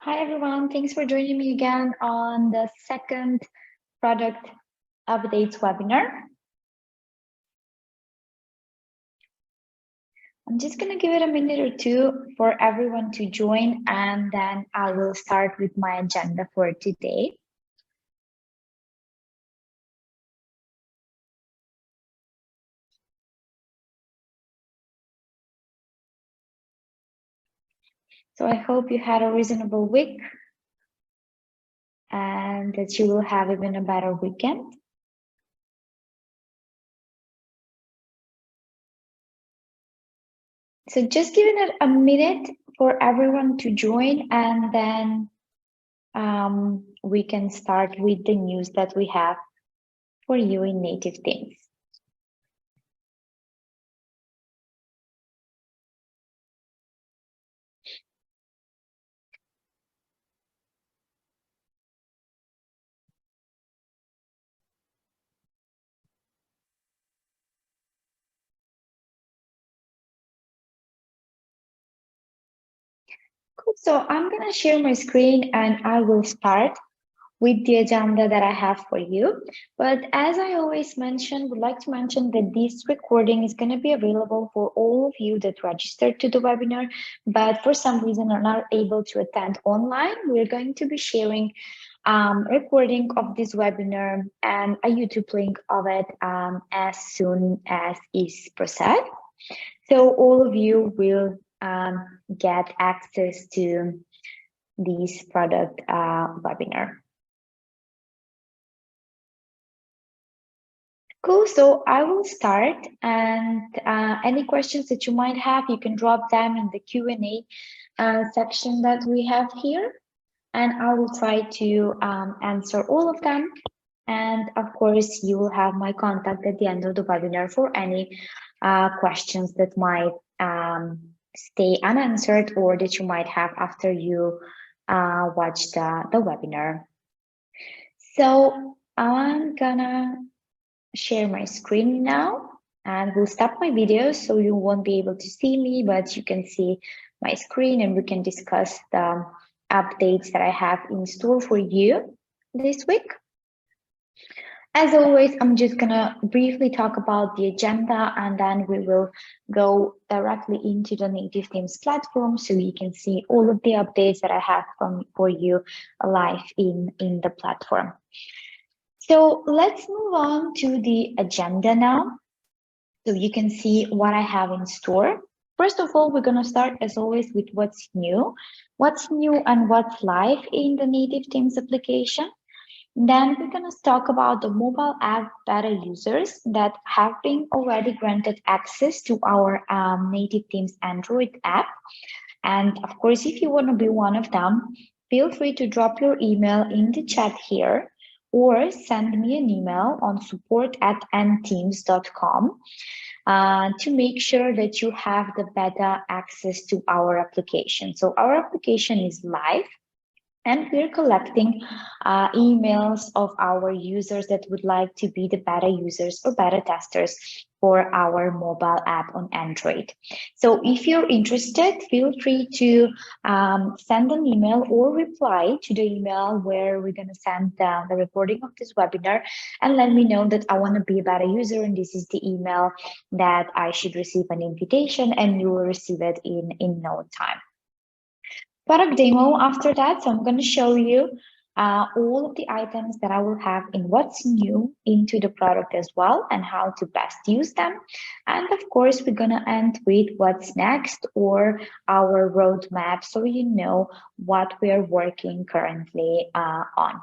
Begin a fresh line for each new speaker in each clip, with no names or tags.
Hi, everyone. Thanks for joining me again on the second product updates webinar. I'm just going to give it a minute or two for everyone to join, and then I will start with my agenda for today. So I hope you had a reasonable week and that you will have even a better weekend. So just giving it a minute for everyone to join, and then we can start with the news that we have for you in Native Themes. Cool. So I'm going to share my screen and I will start with the agenda that I have for you. But as I always mention, would like to mention that this recording is going to be available for all of you that registered to the webinar, but for some reason are not able to attend online. We're going to be sharing recording of this webinar and a YouTube link of it as soon as is processed. So all of you will get access to this product webinar. Cool, so I will start, and any questions that you might have, you can drop them in the Q&A section that we have here, and I will try to answer all of them. And of course, you will have my contact at the end of the webinar for any questions that might stay unanswered or that you might have after you watch the webinar. So I'm gonna share my screen now, and we'll stop my video so you won't be able to see me, but you can see my screen and we can discuss the updates that I have in store for you this week. As always, I'm just gonna briefly talk about the agenda, and then we will go directly into the Native Themes platform so you can see all of the updates that I have for you live in the platform. So let's move on to the agenda now, so you can see what I have in store. First of all, we're going to start, as always, with what's new and what's live in the Native Themes application. Then we're going to talk about the mobile app beta users that have been already granted access to our Native Themes Android app. And of course, if you want to be one of them, feel free to drop your email in the chat here, or send me an email on support@nthemes.com to make sure that you have the beta access to our application. So our application is live, and we're collecting emails of our users that would like to be the beta users or beta testers for our mobile app on Android. So if you're interested, feel free to send an email or reply to the email where we're going to send the recording of this webinar, and let me know that I want to be a beta user and this is the email that I should receive an invitation, and you will receive it in no time. Product demo after that. So I'm going to show you all of the items that I will have in what's new into the product as well, and how to best use them. And of course, we're going to end with what's next, or our roadmap, so you know what we are working currently on.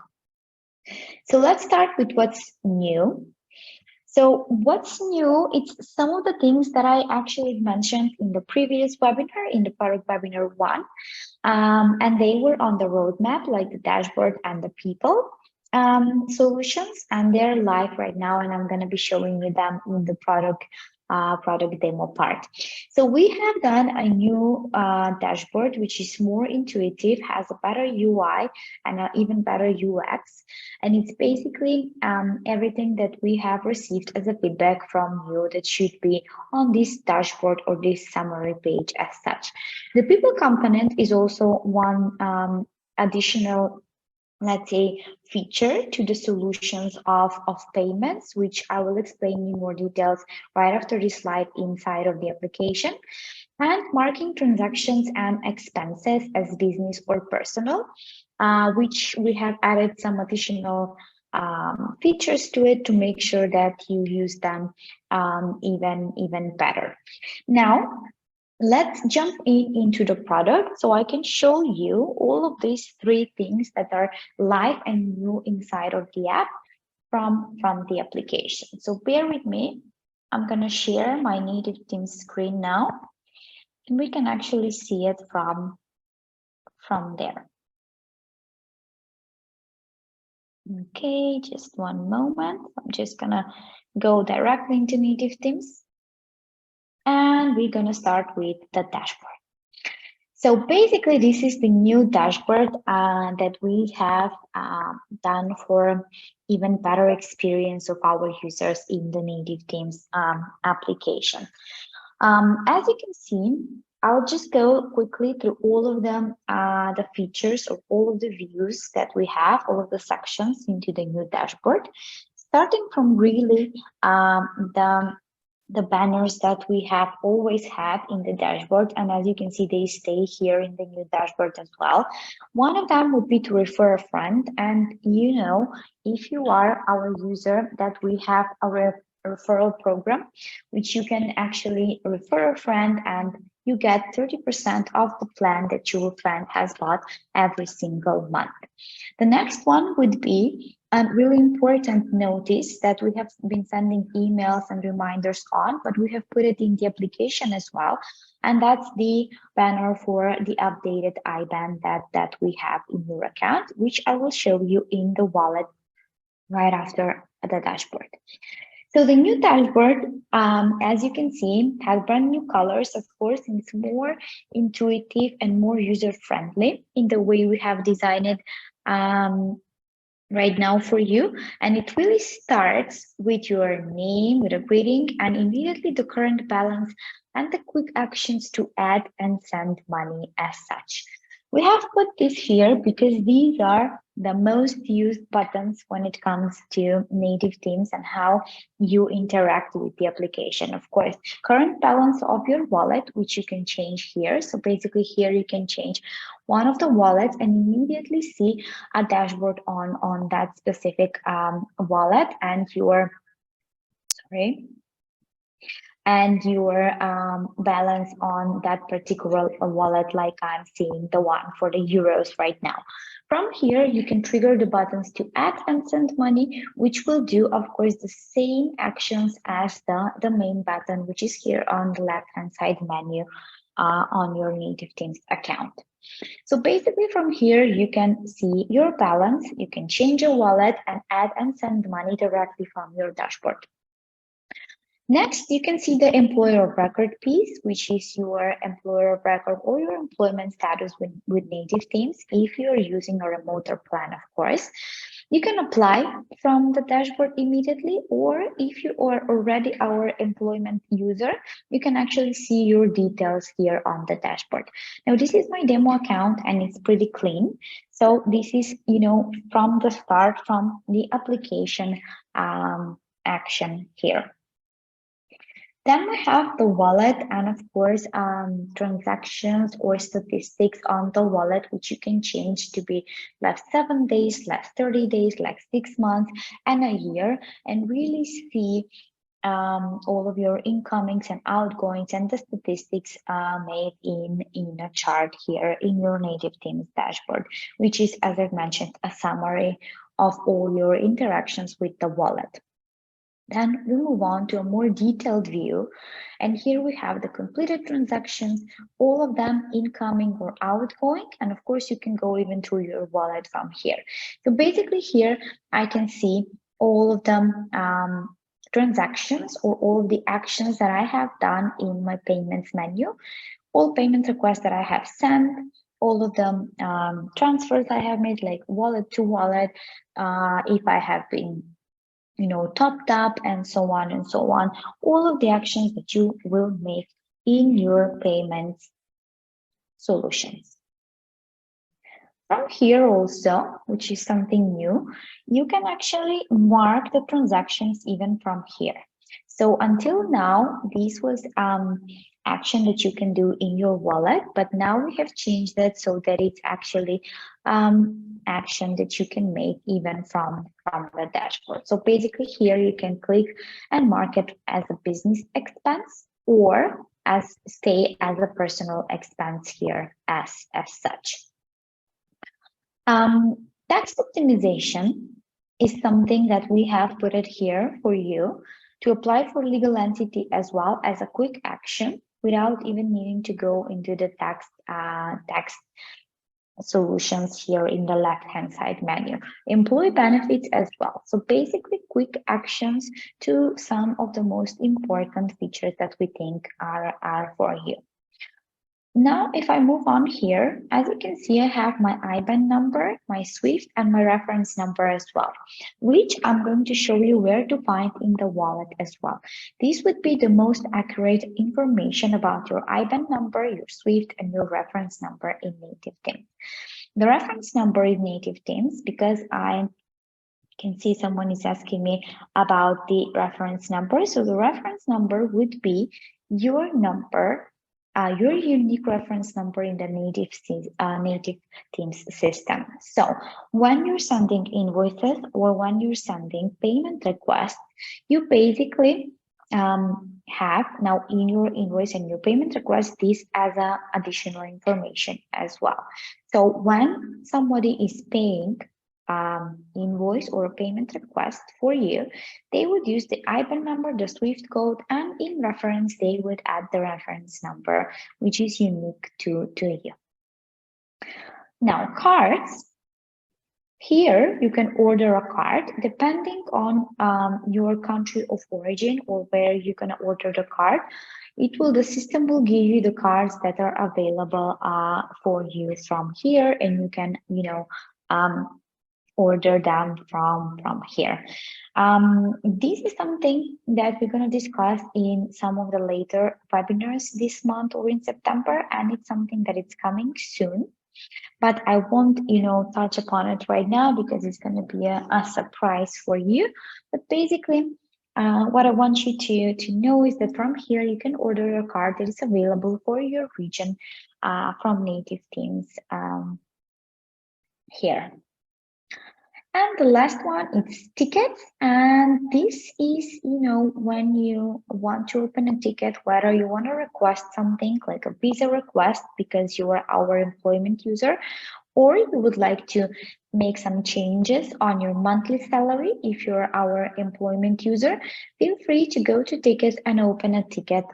So let's start with what's new. So what's new, it's some of the things that I actually mentioned in the previous webinar, in the product webinar 1. And they were on the roadmap, like the dashboard and the people solutions, and they're live right now, and I'm going to be showing you them in the product demo part. So we have done a new dashboard, which is more intuitive, has a better UI and an even better UX. And it's basically everything that we have received as a feedback from you that should be on this dashboard or this summary page as such. The people component is also one additional, let's say, feature to the solutions of payments, which I will explain in more details right after this slide inside of the application, and marking transactions and expenses as business or personal, which we have added some additional features to it to make sure that you use them even better. Now, let's jump into the product so I can show you all of these three things that are live and new inside of the app from the application. So bear with me. I'm going to share my native Teams screen now, and we can actually see it from there. Okay, just one moment. I'm just going to go directly into native Teams. And we're going to start with the dashboard. So basically, this is the new dashboard that we have done for even better experience of our users in the native Teams application. As you can see, I'll just go quickly through all of them, the features of all of the views that we have, all of the sections into the new dashboard, starting from really the banners that we have always had in the dashboard. And as you can see, they stay here in the new dashboard as well. One of them would be to refer a friend. And you know, if you are our user, that we have a referral program, which you can actually refer a friend and you get 30% of the plan that your friend has bought every single month. The next one would be a really important notice that we have been sending emails and reminders on, but we have put it in the application as well. And that's the banner for the updated IBAN that we have in your account, which I will show you in the wallet right after the dashboard. So the new dashboard, as you can see, has brand new colors, of course, and it's more intuitive and more user-friendly in the way we have designed it right now for you. And it really starts with your name, with a greeting, and immediately the current balance and the quick actions to add and send money as such. We have put this here because these are the most used buttons when it comes to native Teams and how you interact with the application. Of course, current balance of your wallet, which you can change here. So basically here you can change one of the wallets and immediately see a dashboard on that specific wallet and your, and your balance on that particular wallet, like I'm seeing the one for the euros right now. From here, you can trigger the buttons to add and send money, which will do, of course, the same actions as the main button, which is here on the left-hand side menu on your native Teams account. So basically from here, you can see your balance, you can change your wallet and add and send money directly from your dashboard. Next, you can see the employer of record piece, which is your employer of record or your employment status with native Teams. If you're using a remoter plan, of course, you can apply from the dashboard immediately, or if you are already our employment user, you can actually see your details here on the dashboard. Now, this is my demo account and it's pretty clean. So this is, you know, from the start, from the application action here. Then we have the wallet and of course transactions or statistics on the wallet, which you can change to be last 7 days, last 30 days, like 6 months and a year, and really see all of your incomings and outgoings and the statistics made in a chart here in your native Teams dashboard, which is, as I've mentioned, a summary of all your interactions with the wallet. Then we move on to a more detailed view. And here we have the completed transactions, all of them incoming or outgoing. And of course, you can go even through your wallet from here. So basically here, I can see all of them transactions or all of the actions that I have done in my payments menu, all payment requests that I have sent, all of them transfers I have made, like wallet to wallet, if I have been topped up and so on and so on, all of the actions that you will make in your payments solutions. From here also, which is something new, you can actually mark the transactions even from here. So until now, this was action that you can do in your wallet, but now we have changed that so that it's actually action that you can make even from the dashboard. So basically here you can click and mark it as a business expense or as stay as a personal expense here as such. Tax optimization is something that we have put it here for you to apply for legal entity as well as a quick action without even needing to go into the tax solutions here in the left-hand side menu. Employee benefits as well. So basically quick actions to some of the most important features that we think are for you. Now, if I move on here, as you can see, I have my IBAN number, my SWIFT, and my reference number as well, which I'm going to show you where to find in the wallet as well. This would be the most accurate information about your IBAN number, your SWIFT, and your reference number in Native Teams. The reference number is Native Teams because I can see someone is asking me about the reference number. So the reference number would be your number, your unique reference number in the Native Teams system. So when you're sending invoices or when you're sending payment requests, you basically have now in your invoice and your payment request this as a additional information as well. So when somebody is paying invoice or a payment request for you, they would use the IBAN number, the SWIFT code, and in reference, they would add the reference number, which is unique to you. Now, cards. Here, you can order a card depending on your country of origin or where you're going to order the card. The system will give you the cards that are available for you from here, and you can, order them from here. This is something that we're going to discuss in some of the later webinars this month or in September, and it's something that it's coming soon. But I won't, touch upon it right now because it's going to be a surprise for you. But basically, what I want you to know is that from here, you can order a card that is available for your region from Native Teams here. And the last one is tickets. And this is, when you want to open a ticket, whether you want to request something like a visa request because you are our employment user, or you would like to make some changes on your monthly salary if you're our employment user, feel free to go to tickets and open a ticket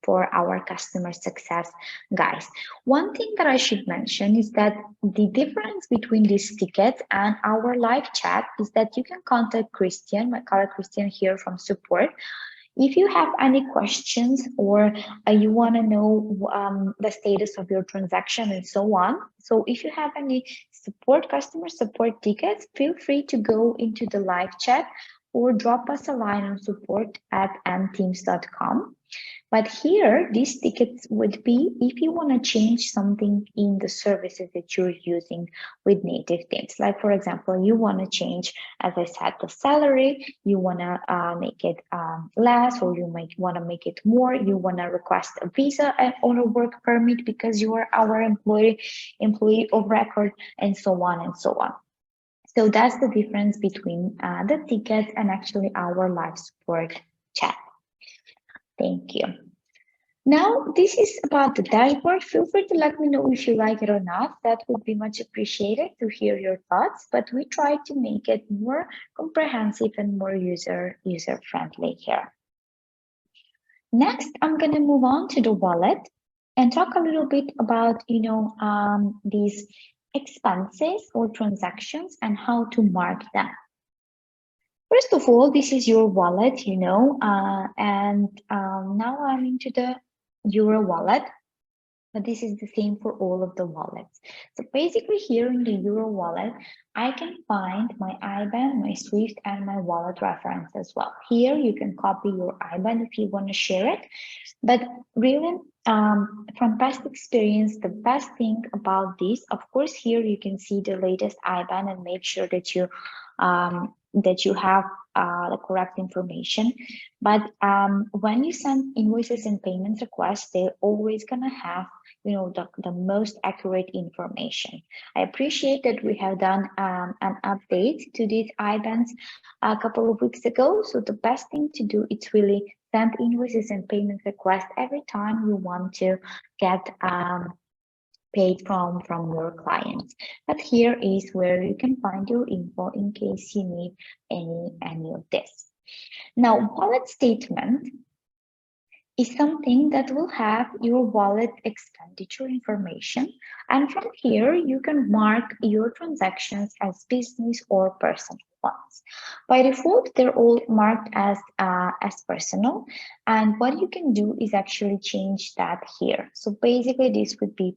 for our customer success guys. One thing that I should mention is that the difference between these tickets and our live chat is that you can contact Christian, my colleague Christian here from support. If you have any questions or you want to know the status of your transaction and so on. So if you have any customer support tickets, feel free to go into the live chat or drop us a line on support@nteams.com. But here, these tickets would be if you want to change something in the services that you're using with Native Teams. Like, for example, you want to change, as I said, the salary, you want to make it less, or you might want to make it more, you want to request a visa or a work permit because you are our employee of record, and so on and so on. So that's the difference between the tickets and actually our live support chat. Thank you. Now, this is about the dashboard. Feel free to let me know if you like it or not. That would be much appreciated to hear your thoughts, but we try to make it more comprehensive and more user-friendly here. Next, I'm going to move on to the wallet and talk a little bit about, these expenses or transactions and how to mark them. First of all, this is your wallet, and now I'm into the Euro wallet. but this is the same for all of the wallets. So basically here in the Euro wallet, I can find my IBAN, my SWIFT, and my wallet reference as well. Here you can copy your IBAN if you want to share it. But really, from past experience, the best thing about this, of course, here you can see the latest IBAN and make sure that you have the correct information. But when you send invoices and payments requests, they're always gonna have, you know, the most accurate information. I appreciate that we have done an update to these IBANs a couple of weeks ago. So the best thing to do is really send invoices and payment requests every time you want to get paid from your clients. But here is where you can find your info in case you need any of this. Now, wallet statement is something that will have your wallet expenditure information. And from here, you can mark your transactions as business or personal ones. By default, they're all marked as personal. And what you can do is actually change that here. So basically, this would be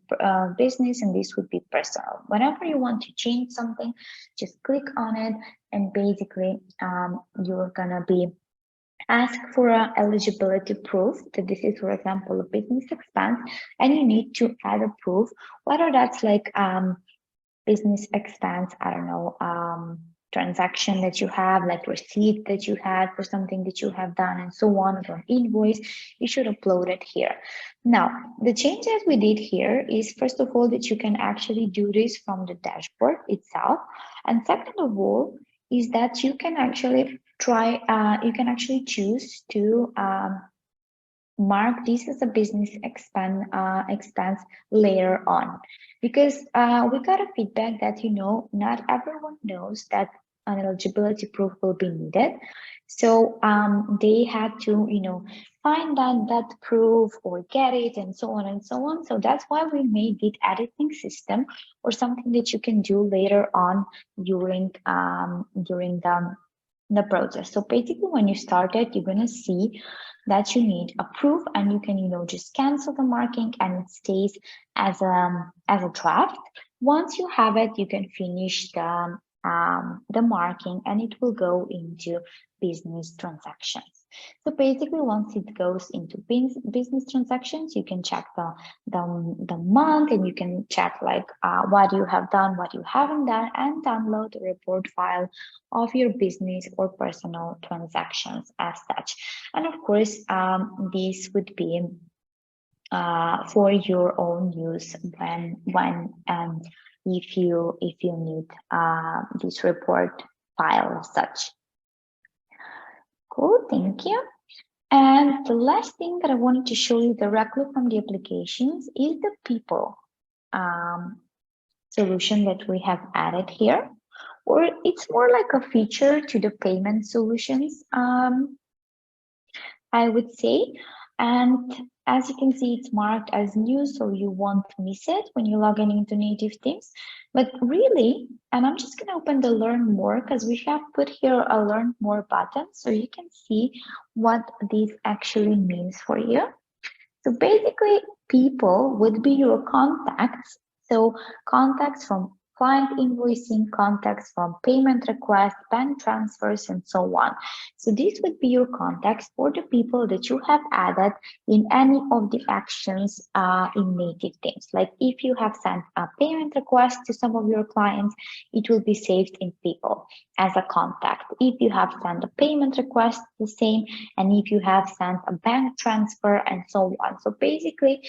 business and this would be personal. Whenever you want to change something, just click on it and basically you're gonna be ask for an eligibility proof that this is, for example, a business expense, and you need to add a proof, whether that's like business expense, I don't know, transaction that you have, like receipt that you had for something that you have done and so on, or an invoice, you should upload it here. Now, the changes we did here is, first of all, that you can actually do this from the dashboard itself. And second of all, is that you can actually you can actually choose to mark this as a business expense later on, because we got a feedback that, you know, not everyone knows that an eligibility proof will be needed. So they had to, you know, find that proof or get it and so on and so on. So that's why we made the editing system, or something that you can do later on during the process. So basically, when you start it, you're gonna see that you need a proof, and you can, you know, just cancel the marking and it stays as a draft. Once you have it, you can finish the marking and it will go into business transactions. So basically, once it goes into business transactions, you can check the month, and you can check like what you have done, what you haven't done, and download a report file of your business or personal transactions as such. And of course, this would be for your own use when and if you need this report file as such. Cool, thank you. And the last thing that I wanted to show you directly from the applications is the people solution that we have added here, or it's more like a feature to the payment solutions, I would say. And as you can see, it's marked as new, so you won't miss it when you log in into Native Themes. But really, and I'm just going to open the Learn More, because we have put here a Learn More button, so you can see what this actually means for you. So basically, people would be your contacts. So contacts from client invoicing, contacts from payment requests, bank transfers, and so on. So these would be your contacts for the people that you have added in any of the actions in Native Themes. Like if you have sent a payment request to some of your clients, it will be saved in people as a contact. If you have sent a payment request, the same, and if you have sent a bank transfer and so on. So basically,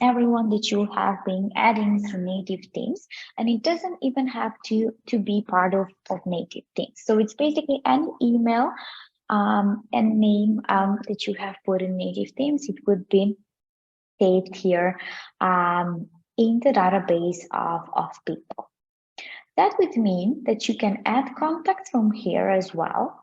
everyone that you have been adding to Native Themes, and it doesn't even have to be part of Native Themes. So it's basically any email and name that you have put in Native Themes, it would be saved here in the database of people. That would mean that you can add contacts from here as well.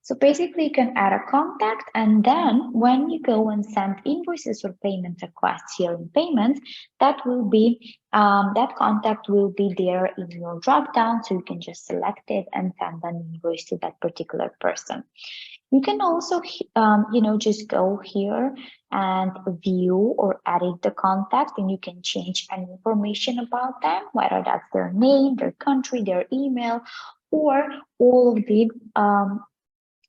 So basically, you can add a contact, and then when you go and send invoices or payment requests here in payments, that will be that contact will be there in your dropdown, so you can just select it and send an invoice to that particular person. You can also, you know, just go here and view or edit the contact, and you can change any information about them, whether that's their name, their country, their email, or all of the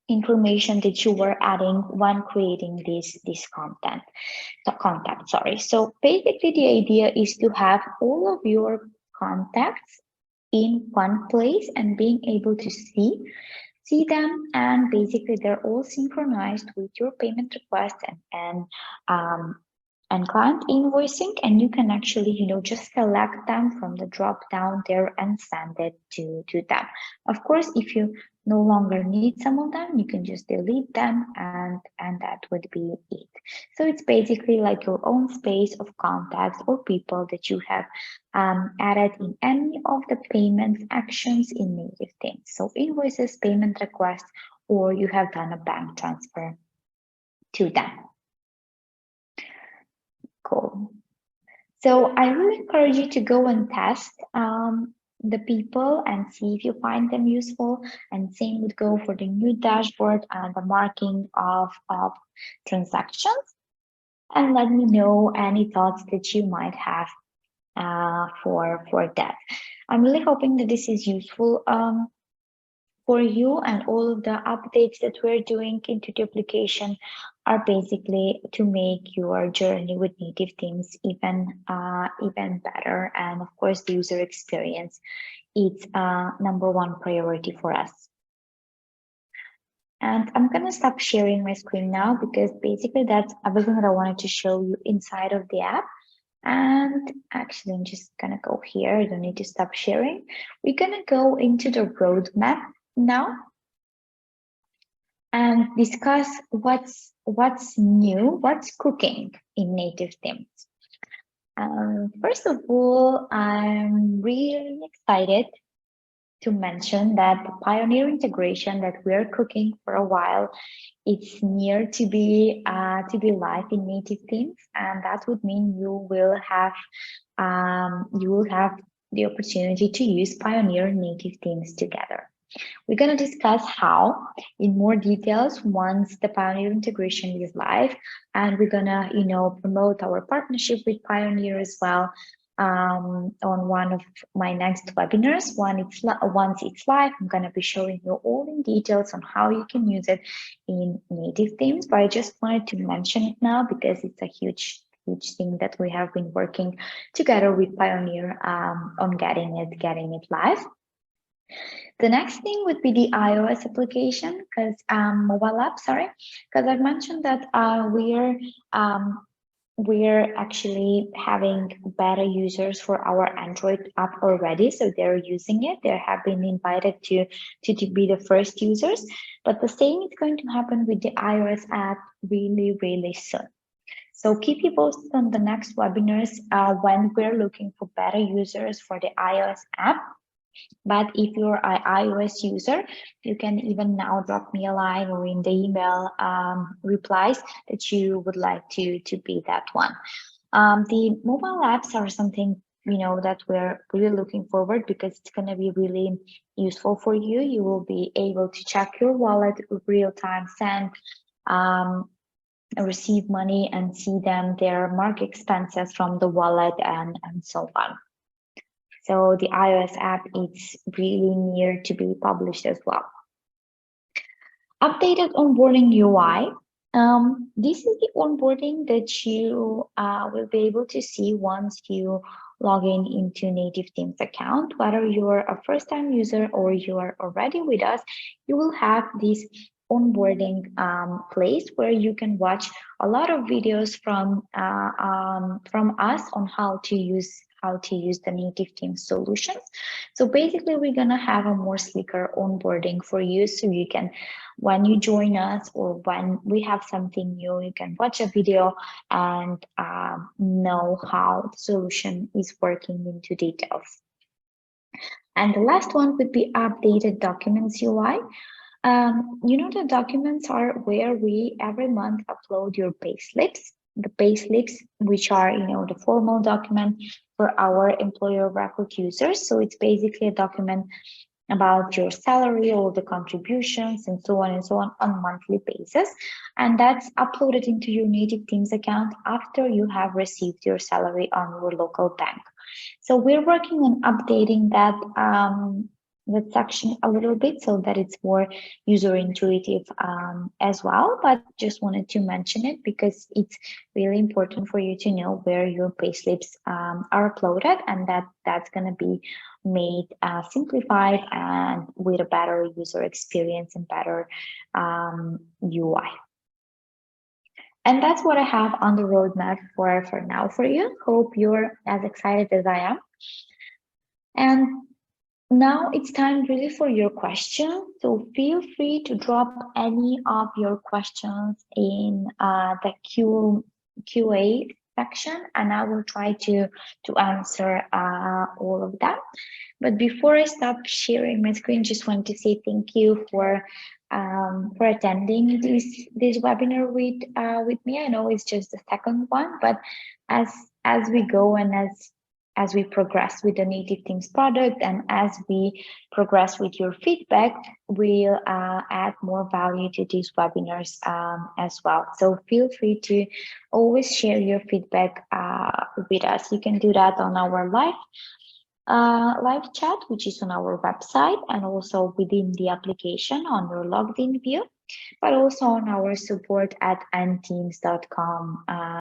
information that you were adding when creating this contact. Sorry. So basically the idea is to have all of your contacts in one place and being able to see them, and basically they're all synchronized with your payment request and client invoicing, and you can actually, just select them from the drop down there and send it to them. Of course, if you no longer need some of them, you can just delete them, and that would be it. So it's basically like your own space of contacts or people that you have added in any of the payments actions in Native Themes. So invoices, payment requests, or you have done a bank transfer to them. Cool. So I really encourage you to go and test the people and see if you find them useful. And same would go for the new dashboard and the marking of transactions. And let me know any thoughts that you might have for that. I'm really hoping that this is useful for you, and all of the updates that we're doing into the application are basically to make your journey with Native Themes even better. And of course, the user experience is #1 priority for us. And I'm going to stop sharing my screen now, because basically that's everything that I wanted to show you inside of the app. And actually, I'm just going to go here. I don't need to stop sharing. We're going to go into the roadmap now and discuss what's new, what's cooking in Native Themes. First of all, I'm really excited to mention that the Pioneer integration that we're cooking for a while, it's near to be live in Native Themes, and that would mean you will have the opportunity to use Pioneer and Native Themes together. We're going to discuss how in more details once the Pioneer integration is live, and we're going to promote our partnership with Pioneer as well on one of my next webinars. Once it's live, I'm going to be showing you all in details on how you can use it in Native Themes, but I just wanted to mention it now because it's a huge thing that we have been working together with Pioneer on getting it live. The next thing would be the iOS application, because mobile app, sorry, because I've mentioned that we're actually having beta users for our Android app already, so they're using it. They have been invited to be the first users, but the same is going to happen with the iOS app really, really soon. So keep you posted on the next webinars when we're looking for beta users for the iOS app. But if you're an iOS user, you can even now drop me a line or in the email replies that you would like to be that one. The mobile apps are something that we're really looking forward, because it's going to be really useful for you. You will be able to check your wallet real time, send, receive money, and see their mark expenses from the wallet and so on. So the iOS app is really near to be published as well. Updated onboarding UI. This is the onboarding that you will be able to see once you log into Native Themes account. Whether you're a first-time user or you are already with us, you will have this onboarding place where you can watch a lot of videos from us on how to use the Native Themes solutions. So basically, we're gonna have a more slicker onboarding for you, so you can, when you join us or when we have something new, you can watch a video and know how the solution is working into details. And the last one would be updated documents UI. The documents are where we every month upload your payslips. The payslips, which are the formal document for our employer record users. So it's basically a document about your salary, all the contributions, and so on monthly basis. And that's uploaded into your Native Teams account after you have received your salary on your local bank. So we're working on updating that section a little bit so that it's more user intuitive as well. But just wanted to mention it because it's really important for you to know where your payslips are uploaded, and that's going to be made simplified and with a better user experience and better UI. And that's what I have on the roadmap for now for you. Hope you're as excited as I am. And now it's time really for your questions. So feel free to drop any of your questions in the QA section, and I will try to answer all of them. But before I stop sharing my screen, just want to say thank you for attending this webinar with me. I know it's just the second one, but as we go and as we progress with the Native Teams product and as we progress with your feedback, we'll add more value to these webinars as well. So feel free to always share your feedback with us. You can do that on our live chat, which is on our website, and also within the application on your logged in view, but also on our support@nteams.com